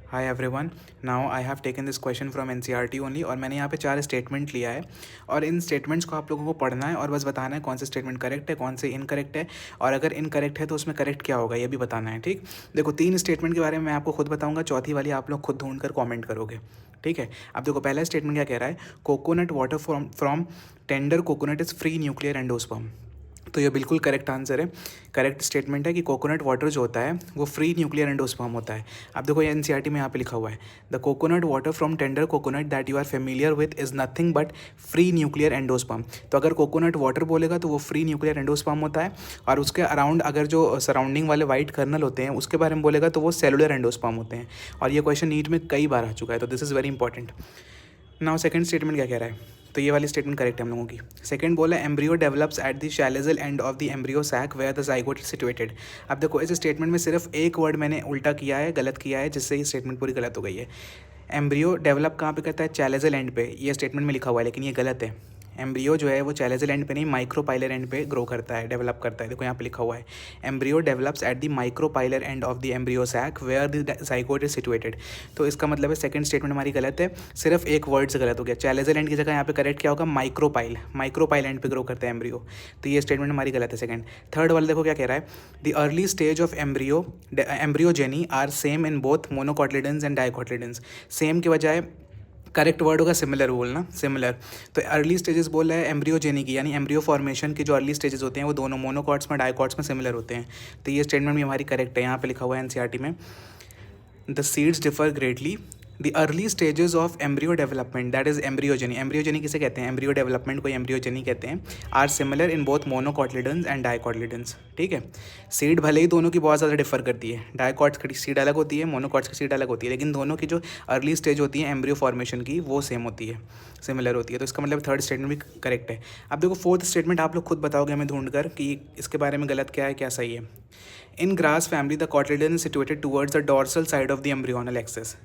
Hi everyone, now I have taken this question from NCERT only और मैंने यहाँ पे 4 स्टेटमेंट लिया है और इन स्टेटमेंट्स को आप लोगों को पढ़ना है और बस बताना है कौन से स्टेटमेंट करेक्ट है, कौन से इनकरेक्ट है और अगर इनकरेक्ट है तो उसमें करेक्ट क्या होगा ये भी बताना है। ठीक, देखो 3 स्टेटमेंट के बारे में मैं आपको खुद बताऊँगा, चौथी वाली आप लोग खुद ढूंढ कर कॉमेंट करोगे। ठीक है, अब देखो पहला स्टेटमेंट क्या कह रहा है, coconut water from tender coconut is free nuclear endosperm. तो ये बिल्कुल करेक्ट आंसर है, करेक्ट स्टेटमेंट है कि कोकोनट वाटर जो होता है वो फ्री न्यूक्लियर एंडोस्पर्म होता है। अब देखो ये एनसीईआरटी में यहाँ पे लिखा हुआ है, the coconut water from tender coconut that you are familiar with is nothing but free nuclear endosperm. तो अगर कोकोनट वाटर बोलेगा तो वो फ्री न्यूक्लियर एंडोस्पर्म होता है और उसके अराउंड अगर जो सराउंडिंग वाले वाइट कर्नल होते हैं उसके बारे में बोलेगा तो वो सेलुलर एंडोस्पर्म होते हैं। और ये क्वेश्चन नीट में कई बार आ चुका है, तो this is very important. Now second statement क्या कह रहा है, तो ये वाली स्टेटमेंट करेक्ट है हम लोगों की। सेकंड बोला embryo develops at the chalazal end of the embryo sac where the zygote is situated. अब देखो इस स्टेटमेंट में सिर्फ एक वर्ड मैंने उल्टा किया है, गलत किया है, जिससे ये स्टेटमेंट पूरी गलत हो गई है। एम्ब्रियो डेवलप कहाँ पे करता है, चैलेजल एंड पे, ये स्टेटमेंट में लिखा हुआ है लेकिन ये गलत है। एम्ब्रियो जो है वो चैलेजल एंड पे नहीं, माइक्रोपाइलर एंड पे ग्रो करता है, डेवलप करता है। देखो यहाँ पे लिखा हुआ है embryo develops at the micropylar end of the embryo sac where the zygote is situated. तो इसका मतलब है सेकंड स्टेटमेंट हमारी गलत है, सिर्फ एक वर्ड से गलत हो गया। चैलेजल एंड की जगह यहाँ पे करेक्ट क्या होगा, माइक्रोपाइल, माइक्रोपाइल एंड पे ग्रो करता है एम्ब्रियो। तो ये स्टेटमेंट हमारी गलत है सेकंड। थर्ड वाला देखो क्या कह रहा है, the early stage of embryogeny are same in both monocotyledons and dicotyledons. Same के बजाय करेक्ट वर्ड होगा सिमिलर बोलना, सिमिलर। तो अर्ली स्टेजेस बोल रहा है एम्ब्रियोजेनी की, यानी एम्ब्रियो फॉर्मेशन के जो अर्ली स्टेजेस होते हैं वो दोनों मोनोकॉट्स में डाइकॉट्स में सिमिलर होते हैं। तो ये स्टेटमेंट भी हमारी करेक्ट है, यहाँ पे लिखा हुआ है एनसीईआरटी में, the seeds differ greatly the early stages of embryo development that is embryogeny. Embryogeny किसे कहते हैं, एम्ब्रियो डेवलपमेंट को एम्ब्रियोजेनी कहते हैं। Are similar in both monocotyledons and dicotyledons. ठीक है, सीड भले ही दोनों की बहुत ज़्यादा डिफर करती है, डाइकॉट्स की सीड अलग होती है, मोनोकॉट्स की सीड अलग होती है, लेकिन दोनों की जो अर्ली स्टेज होती है एम्ब्रियो फॉर्मेशन की वो सेम होती है, सिमिलर होती है। तो इसका मतलब थर्ड स्टेटमेंट भी करेक्ट है। अब देखो फोर्थ स्टेटमेंट आप लोग खुद बताओगे हमें ढूंढ कर कि इसके बारे में गलत क्या है क्या सही है। इन grass family the cotyledon situated towards the dorsal side of the embryonal axis.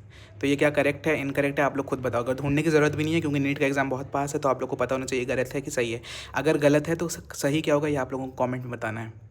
तो ये क्या करेक्ट है इनकरेक्ट है आप लोग खुद बताओगे, ढूंढने की जरूरत भी नहीं है क्योंकि नीट का एग्जाम बहुत पास है, तो आप लोग को पता होना चाहिए गलत है कि सही है। अगर गलत है तो सही क्या होगा ये आप लोगों को कमेंट में बताना है।